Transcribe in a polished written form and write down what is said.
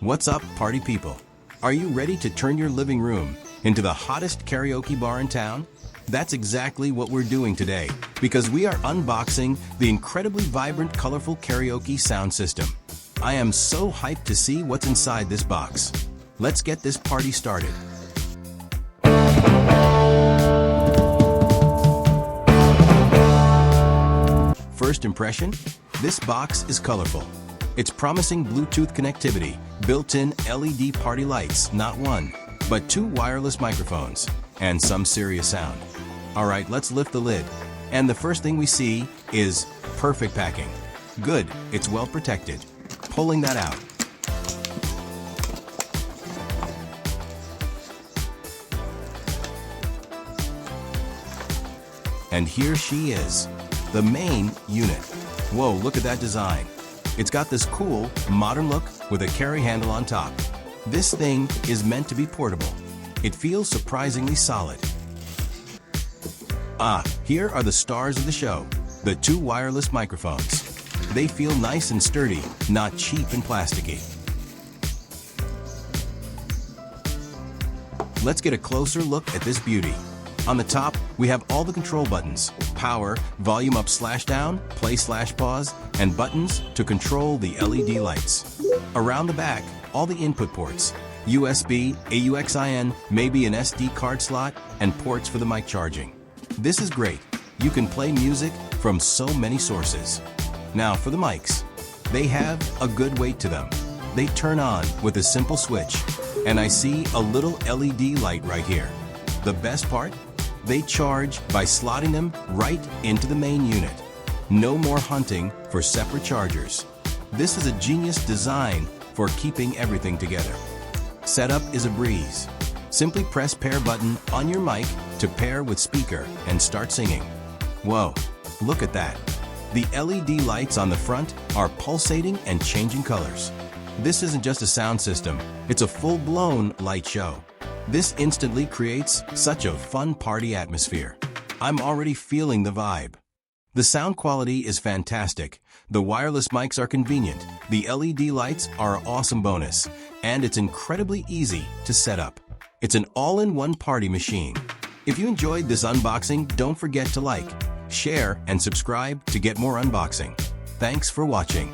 What's up, party people? Are you ready to turn your living room into the hottest karaoke bar in town? That's exactly what we're doing today, because we are unboxing the incredibly vibrant, colorful karaoke sound system. I am so hyped to see what's inside this box. Let's get this party started. First impression? This box is colorful. It's promising Bluetooth connectivity, built-in LED party lights, not one, but two wireless microphones, and some serious sound. Alright, let's lift the lid. And the first thing we see is perfect packing. Good, it's well protected. Pulling that out. And here she is, the main unit. Whoa, look at that design. It's got this cool, modern look with a carry handle on top. This thing is meant to be portable. It feels surprisingly solid. Here are the stars of the show, the two wireless microphones. They feel nice and sturdy, not cheap and plasticky. Let's get a closer look at this beauty. On the top, we have all the control buttons: power, volume up/down, play/pause, and buttons to control the LED lights. Around the back, all the input ports: USB, AUXIN, maybe an SD card slot, and ports for the mic charging. This is great. You can play music from so many sources. Now for the mics. They have a good weight to them. They turn on with a simple switch, and I see a little LED light right here. The best part? They charge by slotting them right into the main unit. No more hunting for separate chargers. This is a genius design for keeping everything together. Setup is a breeze. Simply press pair button on your mic to pair with speaker and start singing. Whoa, look at that. The LED lights on the front are pulsating and changing colors. This isn't just a sound system, it's a full-blown light show. This instantly creates such a fun party atmosphere. I'm already feeling the vibe. The sound quality is fantastic. The wireless mics are convenient. The LED lights are an awesome bonus. And it's incredibly easy to set up. It's an all-in-one party machine. If you enjoyed this unboxing, don't forget to like, share, and subscribe to get more unboxing. Thanks for watching.